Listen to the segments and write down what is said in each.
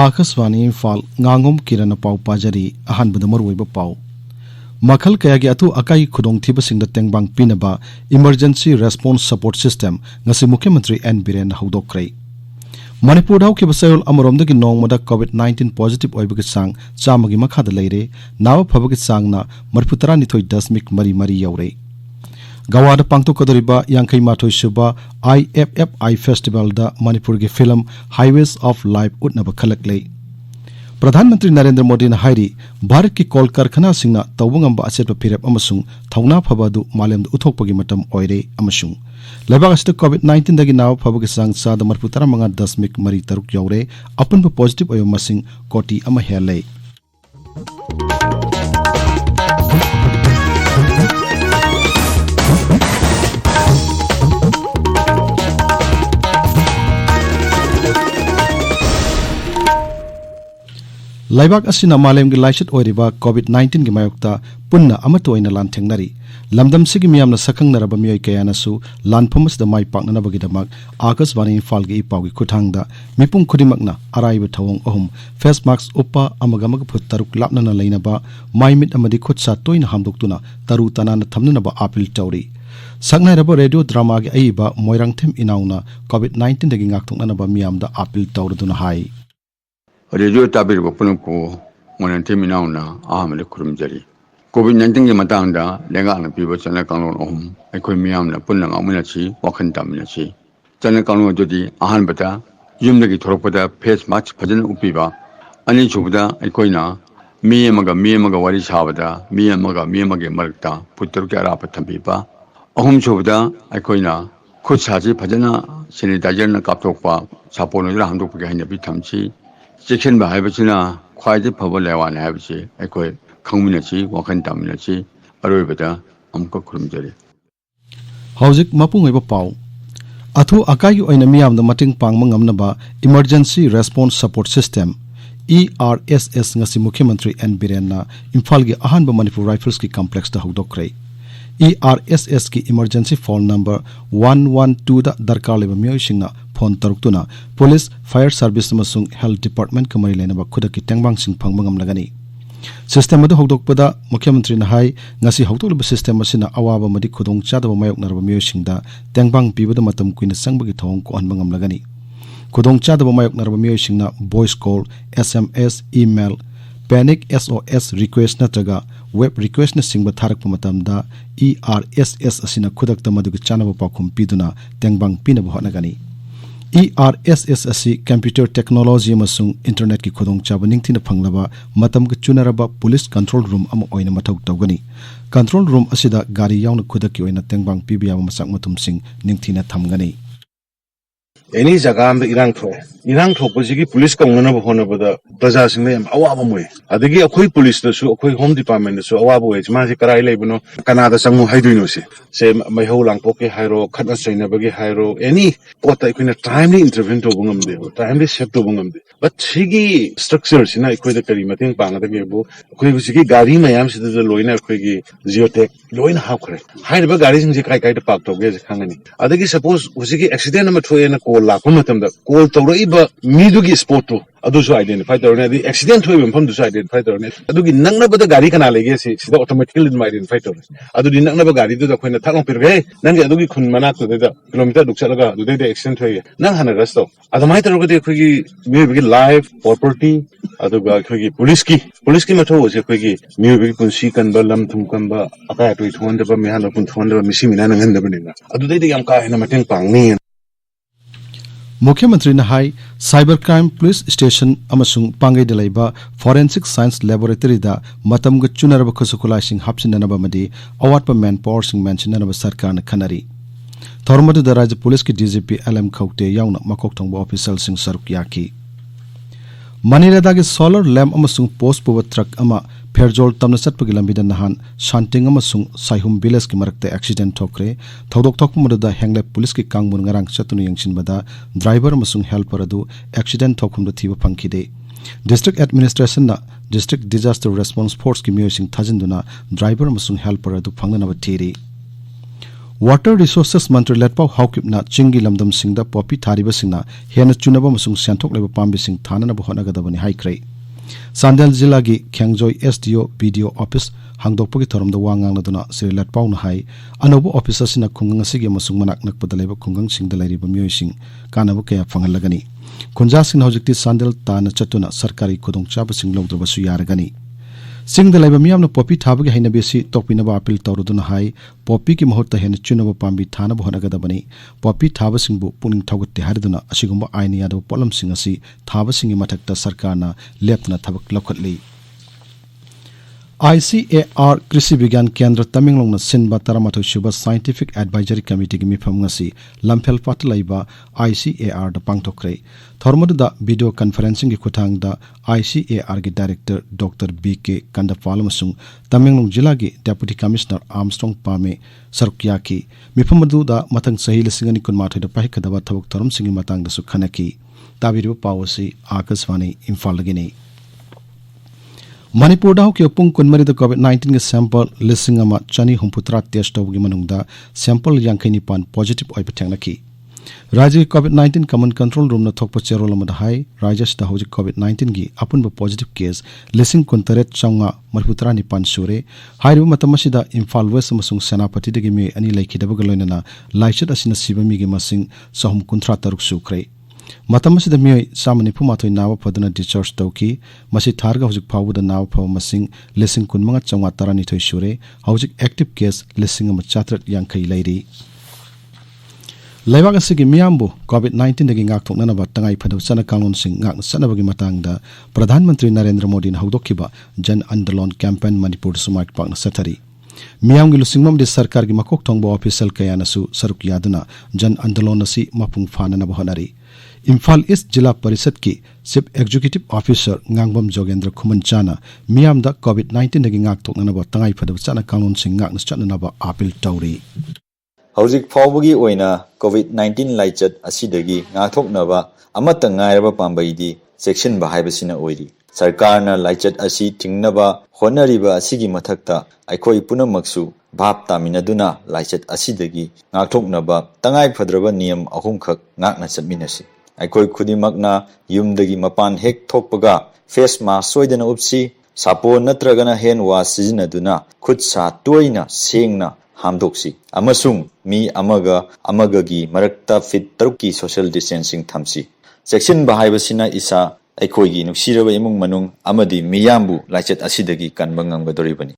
Akaswani Imphal Ngangom Kiran pau pajari ahanbada maruiba pau Makhal kayagi atu akai khudong thiba singda tengbang pinaba emergency response support system ngasi Mukhyamantri N Biren haudokrai Manipur daw ki basayol amoromdagi nongmada COVID-19 positive oibagi sang chamagi makhada leire nawa phabagi sangna marputara nithoi dasmik mari mari yaure Gawada pangtu kadoriba yangkai mathoi suba IFFI festival da Manipur gi film Highways of Life utnaba khalak lei Pradhan Mantri Narendra Modi na hairi Bharat ki kol karkhana singna tawbungamba asetpa phirep amasung thauna phabadu malem uthokpagi matam oire amasung Laibak asita COVID-19 dagi nawa phabagi sang sada marputara manga dasmik mari taruk yaure apunba positive ayo masing koti ama helai Laibak asina malem gi laishat oiriba COVID-19 gi mayokta punna amato oina lan thengnari lamdam sigi miyamna sakhang naraba miyoi kayana su lan phamas da mai pakna bagi damak Akaswani Imphal gi ipawgi kuthangda mipung khudimakna araiba thawong ohum face mask uppa amagamag phut taruk lapna na leinaba maimit amadi khutsa toina hamdoktuna taru tanana thamnunaba apil tawri saknairaba radio drama gi aiba moirangthem inauna COVID-19 dagi ngakthokna ba miyamda apil tawrduna hai Radio tabir ko puno ko monan teminauna ahamle kurumjari COVID-19 ge matangda lenga na pibo chana kanglon ohum aikoi miyam na punna ngamuna chi wakhan tamina chi chana kanglon jodi ahan bata yumdagi thorokpada face mask phajana upiba ani chubuda aikoina miyamaga wari sabada miyamaga marakta putter ke ara pathambiba ahum chubuda aikoina khud saji phajana sanitizer na kaptokpa sapono ra hamdokpa haina bi thamchi Section ba haibachina khwaide phabo lewan haibachi aikoi khangminachi wakhan tamminachi aroibada amka khurumjari Hauzik mapung oiba pau Athu akai oina miyamda mating pangma ngamnaba emergency response support system ERSS ngasi Mukhyamantri N Biren na Imphal gi ahanba Manipur Rifles ki complex da hudokrai ERSS ki emergency phone number 112 da darkar leba miyoi singna phone taruktuna police fire service amasung health department kamari lenaba khudaki tengbang sing phangmangam lagani system adu hokdokpada Mukhyamantri na hai ngasi hokdokliba system asina awaba madi khudong chadaba mayok naraba miyoi singda tengbang pibada matam kuina sangbagi thong ko anbangam lagani khudong chadaba mayok naraba miyoi singna voice call SMS email panic SOS request natraga web request na singba tharakpa matamda ERSS asina khudakta madugi chanaba pakhum piduna tengbang pinaba honagani ERSS asi computer technology amasung internet ki khudong chaba ningthina phanglaba matam ga chunaraba police control room ama oina mathau tawgani control room asida gari yauna khudaki oina tengbang pibiya masak matum sing ningthina thamgani Any jagam the Irang Topoziki police Kongana Honabada, Pazasing them, Awamwe. Adagi a quick police, the home department, so Awabo, Mazikarai Labuno, Canada Samu Haidunosi. Say my whole lang poke hiro, Katna Nabagi hiro, any what I can timely intervene to Bungam, timely set to Bungam. But Sigi structures in I quit the Karimatin Panga the Gabo, Quiviki Gari Mayams to the Loina Quigi, Ziotech, Loina Hawker. Hide Garis in the Kai Park to get Hangani. Adagi suppose Usiki accident number 2 and a call la Kumatam, the call to Iba Midugi Spoto. Adusu identify the accident to him from the identify the Adugi Nanga but the Gari can legacy, automatically identify to Adu Nanga Gari to the Queen of Talon Pirgay, Nanga Adugi Kunmana to the kilometer Duxalaga, do they extend to you? Nahana Resto. Adamaita maybe live property, Aduga Poliski Mato was a quiggy, Mubi Kunsikan Balam Tumkamba, Akaya to 200 Mihana Puntunda, Missiminan and the Benina. Adu they Yamka in a Matin Pang. Mukhyamantri na hai cybercrime police station amasung pangai delaiba forensic science laboratory da matam ga chunaraba khusukulai sing hapsinanaba madi awatpa manpower sing mentionanaba sarkar na khanari thormadu da rajya police ki DGP LM Khaukte yauna makok thongba official sing saruk yaki Manila gi solar lamp amasung post puwa truck ama Fairjol tamna satpagi lambida nahan shanting amasung saihum village ki marakta accident thokre thodok thokmada da hengle police ki kangmun ngarang chatunu yangshin bada driver amasung helper adu accident thokum da thiba phangkhide district administration na district disaster response force ki miyosing thajinduna driver amasung helper adu phangnanaba thiri Water Resources Mantri Letpau Haukipna Chingi Lamdam Singda Poppy Tariba Singna Hena Chunaba Masung Santok Leba Pambi Sing Thana Bohonagadabani Haikray. Sandal Zilagi Kyangjoy SDO BDO Office Hangdokpagi Thorum the Wangang Laduna Sri Letpau Nahai Anobo Officers in a Kungang Sigi Masung Manak Nakpadaleba Kungang Sing the Lady Bamusing Kanabukaya Fangalagani. Kunjasin Hojikti Sandal Tana Chatuna Sarkari Kudong Chabasing Logdrabasu Yaragani. Sing the Labamiam no Poppy Tabagi Hinabisi Topinaba Apil Toruduna High, Poppy Kimhota Hen Chunaba Pambi Tana Bohonagadabani, Poppy Tabasingbu Puning Togut Hariduna, Ashigumba Ainiado Polam Singasi, Tabasing Matakta Sarkana, Lepna Tabak Lokatli. ICAR Krisi Vigan Kendra Taminglong Sinba Taramato Shuba Scientific Advisory Committee Gimifamasi, Lampel Patalaiba, ICAR the Pangtokre. Thormodu da video conferencing Kutang da ICAR Director Dr. BK Kandapalamasung, Taminglong Jilagi Deputy Commissioner Armstrong Pame, Sarukyaki, Mifamadu da Matang Sahil Singani Kunmata the Pahikadava Tavuk Torum Singing Matang the Sukhanaki, Taviru Pawasi, Akaswani, Imphal. Manipur daw ke upung kunmari the COVID-19 sample lisingama chani humputra test of gimanungda sample yankini pan positive oipatangaki. Raja COVID-19 common control room na thokpa cherolama da hai Rajas da hoji COVID-19 gi apun positive case lising kuntaret changa marputra ni pan sure hairu matamasida Imphal West amasung Senapati de me ani laikidaba galoinana laichat asina sibami gi masing sahum kuntra taruk sukrai. Matamasida Mui Samani Pumato Nawa Padana discharge Toki, Masi Targa Hujik Pawu the Nawa Paw Masing, Lessing Kunmanga Changwatarani to Shure, Hujik active case, Lessing a Machatrat Yankai lady. Levagasigi Miambu, COVID-19 the Gingak Nanaba Tangai Padu Sana Kalon Sing, Sanabagi Matanga, Pradhan Mantri Narendra Modi in Haudokiba, Jan Andalon campaign Manipur Sumak Pang Satari. Miamgilu Singmam de Sarkar Gimakok Tongbo official Kayanasu, Saruk Yaduna, Jan Andalonasi, Mapung Fana Bohanari. Imphal East Jilla Parisad ki Chief Executive Officer Ngangom Jogendra Kumanchana Miam da COVID-19 nagi ngak tok nanaba tangai phadu chana kanun sing ngak nas chana naba apil tauri. Hauzik phawbugi oina COVID-19 laichat asidagi ngak thok naba amata ngairaba pambaidi section ba haibasina oiri. Sarkarna laichat asi tingnaba honariba asigi mathakta aikhoi punamaksu bhap taminaduna laichat asidagi ngak thok naba tangai phadraba niyam ahum khak ngak na chatminasi. Aikoi Kudimakna Yumdagi Mapan Hek Tokpaga Face Mask Soidana Upsi Sapo Natragana Hen was Sizinaduna Kutsa Toina Singna Hamdoksi Amasung Mi Amagagi Marakta Fit Taruki Social Distancing Thamsi Section Bahaibasina Isa Aikoigi Nuksiraba Imung Manung Amadi Miyambu Lachet Asidagi Kanbangam Gadoribani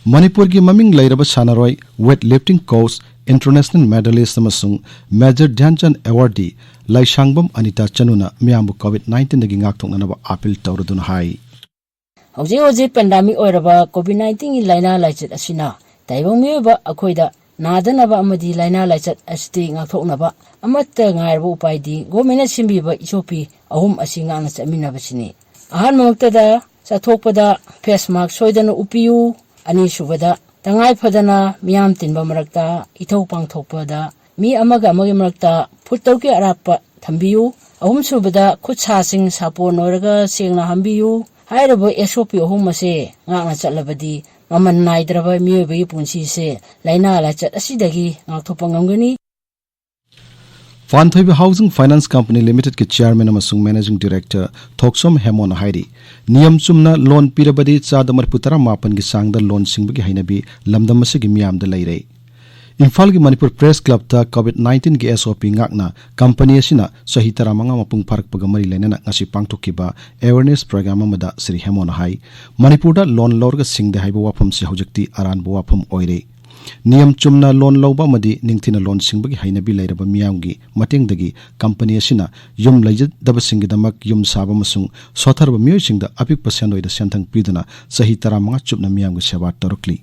Manipur gi Maming Lairaba Sanaroi weightlifting coach International Medalist Samasung Major Dhyanchan Awardee Laishangbam Anita Chanuna Miambu COVID-19 nagi ngakthok nanaba apil tawrudun hai. Hauji pandemic oiraba COVID-19 laina laichat asina taibong miyoba akhoida nadanaba amadi laina laichat asti ngakthoknaba amatta ngairba upaidi gomena simbiba isopi ahum asinga na chaminaba sini. Ahan mangtada sathokpada face mask soidana upiyu ani subada Tangai Padana, Miam Tinba Marakta, Ito Pang Tokpada, Mi Amaga Magi Marakta, Putoki Arapa, Tambiu, Ahum Subada, Kutsasing Sapo Noraga, Singna Hambiu, Hirabo Esopi Homase, Nana Chalabadi, Maman Naidraba, Mubi Punsi se, Laina Lachat Asidagi, Nakopangangani. Fanthoi Housing Finance Company Limited ke Chairman amasung Managing Director Thoksom Hemon Hairi Niyam chumna loan pirabadi chadamar putara mapan gi sangda loan singbagi hainabi lamdam masigi miam da leire Imphal gi Manipur Press Club ta COVID-19 gi SOP ngakna company asina sahi taramanga mapung parak pagamari lenana ngasi pangtokiba awareness program amada Sri Hemon Hai Manipur da loan lorga singde haiba wafam si hojekti aran bo wafam oire Niyam chumna loan lauba madi ningtina loan singbagi hainabi lairaba miyamgi matengdagi company asina yum laijadaba singdamak yum saba masung sotharba miyoy singda apik pasendo ida sentang piduna sahi taramanga chupna miyamgi seba torokli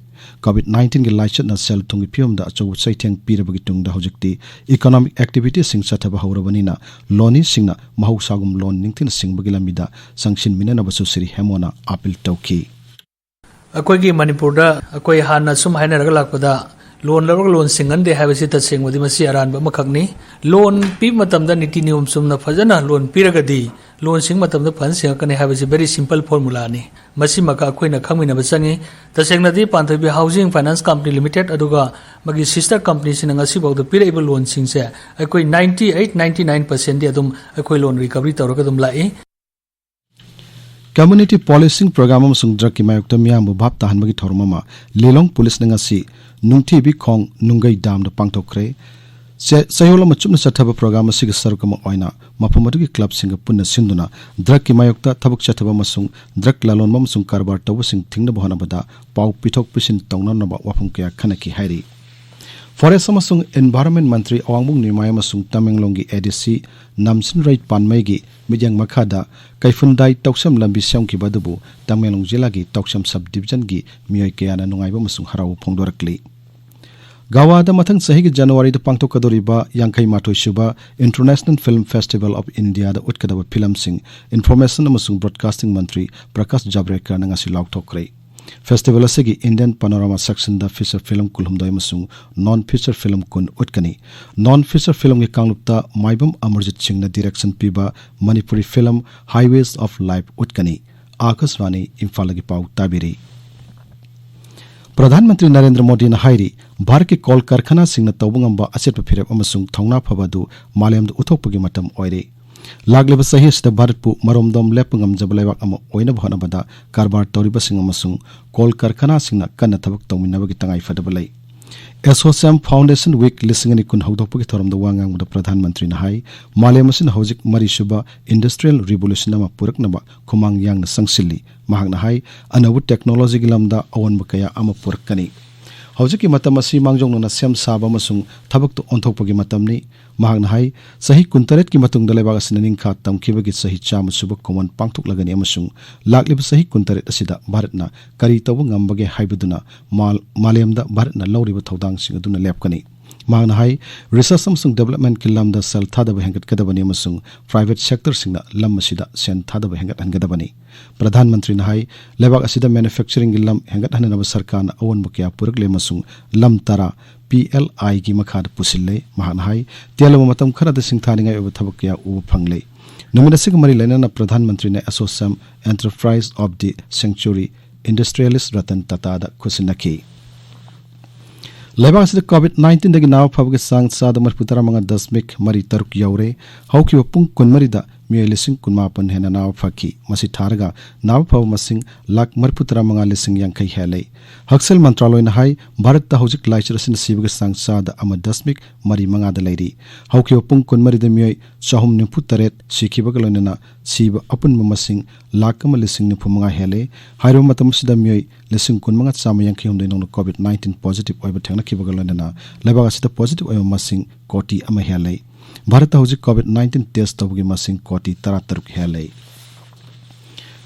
COVID-19 gi laichat na sel tungi piumda achaw saiteng pirabagi tungda hojekti economic activity sing sathaba hawrabanina loni singna mahusagum loan ningtina singbagi lamida sangshin minana basu Sri Hemona apil tawki Akoigi Manipurda akoi hana sum haina ragalakpada loan loan singande habisi ta singwadi masi aran ba makhakni loan pi matamda niti nium sumna fajana loan piragadi loan सिंग मतम fund सिंगकने हाबसे very simple formula नि मसी मका अखोइना खंगमिनब चंगी तसेंगनदी पांथबी हाउसिंग फाइनेंस कंपनी लिमिटेड अदुगा मगी सिस्टर कंपनी सिना ngasi बाउ द पिरेबल लोन सिंगसे अखोइ 98-99% दि अदुम अखोइ लोन रिकवरी तौरक अदुम लाई कम्युनिटी पॉलिसिंग प्रोग्राम अमसुंग ड्रग की मायुक्त मियाम भाप ताहनबगी थौरममा लेलोंग पुलिस नंगासी नुंगथीबी खोंग नुंगई डाम द पांगथोखरे सयोल मचुम चथब प्रोग्राम असिग सरकम ओइना मफम अदुगी क्लब सिंग पुन्ना सिंदुना ड्रग की मायुक्त थबक चथब अमसुंग ड्रग लालोन अमसुंग कारबार तौबसिंग थिंगना बहनबदा पाउ पिथोक पिसिन तौननबा वफम कया खनकी हाइरी फॉरेस्ट अमसुंग एनवायरनमेंट मंत्री अवांगबुंग निमाय अमसुंग तमेंगलोंगी एडीसी नामसिन राइट पानमैगी मिजंग मखादा कैफुनदाई तौसम लंबी सेमकी बदबु तमेंगलोंग जिलागी तौसम सब डिवीजन की मियोय कयाना नुंगाइबा अमसुंग हराव फोंदोरकली गावादा मथंग सही की जनवरी द पांगथोकदोरिबा यांखै माथोय सुबा international film festival of India द उटकदब फिल्म सिंग इन्फॉर्मेशन अमसुंग ब्रॉडकास्टिंग मंत्री प्रकाश जावड़ेकर नंगासी लाउथोकरे फेस्टिवल असेगी इंडियन पैनोरामा सेक्शन द फीचर फिल्म कुलहुमदोय अमसुंग नॉन फीचर फिल्म कुन उटकनी नॉन फीचर फिल्म के कांगलुपता माइबम अमरजीत सिंह न डायरेक्शन पीबा Manipuri film highways of life उटकनी आकाशवाणी इम्फाल की पाउ ताबिरी प्रधानमंत्री नरेंद्र मोदी ने हाइरी भारत के कॉल कारखाना सिंह तौबंगंबा अचेत फिरेब अमसुंग थौना फबदु मालेमद उथोकपगी मतम ओइरे लागलेब सही सिद भारतपु मरोमदम लेपंगम जबलेवाक अम ओइना भहनबदा कारबार तौरिबा सिंह अमसुंग कॉल कारखाना सिंह कन्न थबक तौमिनबगी तंगाई फदबलै एसोसिएम फाउंडेशन वीक लिसिंगनि कुन हौदोकपगी थोरमद वांगांगद प्रधानमंत्री ने हाई मालेमसिन हौजिक मरीसुबा इंडस्ट्रियल रिवोल्यूशन अमा पुरकनबा खुमांग यांगना संगसिल्ली महागना हाई अनवु टेक्नोलॉजी गिलमदा अवनब कया अमा पुरकनी हौजिकी मतम असि मांगजोंगना सेम साबा अमसुंग थबकतो ओंथोकपगी मतमनि महागना हाई सही कुंतरेट की मतुंग लेबाग असिना निंखा तमखिबगी सही चाम सुब कोमन पांगथोकलगनी अमसुंग लागलिब सही कुंतरेट असिदा भारतना करी तौब ngambage हाइबदुना मालेमदा भारतना लौरिब थौदांग सिंग अदुना लेपकनी महागना हाई रिसर्च अमसुंग डेवलपमेंट की लमदा सेल थादब हेंगत कदबनी अमसुंग प्राइवेट सेक्टर सिंगना लम असिदा सेन थादब हेंगत हनगदबनी प्रधानमंत्री ने हाई लेबाग असिदा मैन्युफैक्चरिंग की लम हेंगत हननब सरकारना अवनब कया पुरकले अमसुंग लम तरा PLI की मखाद पुसिल्ले महागना हाई तेलम मतम खरद सिंगथानिंगाय ओब थबक कया उ फंगले नुमिनसिग मरी लेना प्रधानमंत्री ने ASSOCHAM enterprise of the century industrialist Ratan Tata दा खुसिनखी लेबाग से कोविड-19 दगी नाव फबगे सांग साद मरपुतरा मंगा 10 मरी तरुक यौरे हौकी पुंग कुनमरीदा मिय लिसिंग कुनमापन हेना नाव फकी मसी थारगा नाव फब मसिंग लाख मरपुतरा मंगा लिसिंग यांखै हेले हक्सेल मंत्रालय न हाई भारत ता हौजिक लाइचरसिन सिबगे सांग साद अम 10 मरी मंगा द लैरी हौकी पुंग कुनमरीदा मिय चाहुम निफु तरेत सिखिबग लनना सिब अपन मसिंग लाख म लिसिंग निफु मंगा हेले हाइरो मतम सिदा मिय लिसिंग कुनमंगा चाम यांखै हमदे नंग कोविड-19 पॉजिटिव ओइब थेंगना खिबग लनना लेबाग असिदा पॉजिटिव ओइब मसिंग कोटी अम हेले भारत हौजिक कोविड-19 टेस्ट तौबगी मसिंग कोटी 33 हेले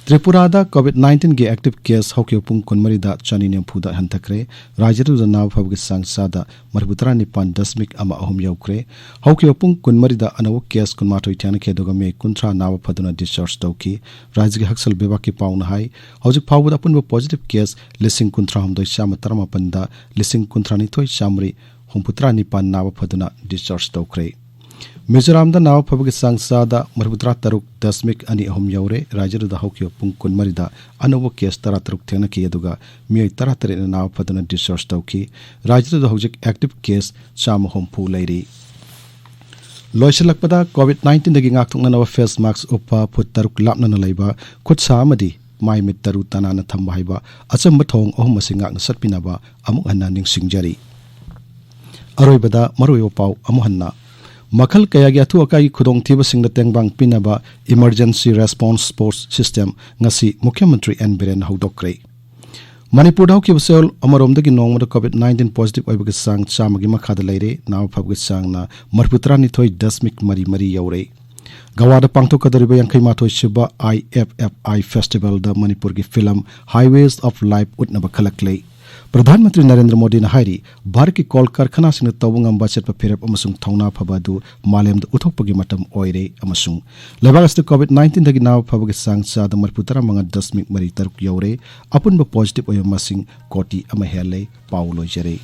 त्रिपुरादा कोविड-19 के एक्टिव केस हौके पुंग कुनमरीदा चनी नेफुदा हंथक्रे राज्यदुदा नाव फबगे सांगसादा मरबुतरा निपान 10.3 यौक्रे हौके पुंग कुनमरीदा अनव केस कुनमाथोय थ्यान खेदोगा मे कुंथ्रा नाव फदुना डिस्चार्ज तौकी राज्य के हक्सल बेबा के पाउन हाई हौजिक फावुदा पुनबो पॉजिटिव केस लिसिंग कुंथ्रा हमदोय चाम तरमा पंदा लिसिंग कुंथ्रा निथोय चामरी हुमपुत्रा निपान नाव फदुना डिस्चार्ज तौक्रे मिजोराम दा नाव फबगे सांगसादा मरबुतरा 3.2 यौरे राज्यदा हौके पुंग कुनमरीदा अनव केस 33 थेंगना की अदुगा मिय 33 नाव फदुना डिस्चार्ज तौकी राज्यदा हौजिक एक्टिव केस चाम होमफु लैरी लोइसलकपदा कोविड-19 दगी ngaktoknanaba फेस मास्क उपा फुट 3 लापनना लैबा खुदसा अमदी माइ मिट तरु तनाना थंबा हाइबा अचंब थोंग अहुम सिंगाक सतपिनाबा अमुक हन्ना निंगसिंगजरी अरोइबदा मरोयो पाउ अमुहन्ना मखल कयागी अथु अकाई खुदोंग थीबसिंग तेंगबांग पिनाबा emergency response support system ngasi मुख्यमंत्री एन बिरेन हौदोक्रे मणिपुर हौकी बसेल अमरोमदगी नोंगमद कोविड-19 पॉजिटिव ओइबगे सांग चामगी मखाद लैरे नाव फबगे सांगना मरपुत्रा निथोय 10.3 यौरे गवादा पांगथोकदरिबा यांखै माथोय सुबा IFFI फेस्टिवल द मणिपुर की फिल्म हाईवेज ऑफ लाइफ उतनबा खलकले प्रधानमंत्री नरेंद्र मोदी ने हाइरी भारत की कॉल कारखाना सिंह तौबंगम बचत फेरप अमसुंग थौना फबदु मालेमद उथोकपगी मतम ओइरे अमसुंग लेबागस कोविड-19 दगी नाव फबगे सांग साद मरपुतरा मंगा 10.3 यौरे अपुनबो पॉजिटिव ओय मसिंग कोटी अम हेले पाउलो जरे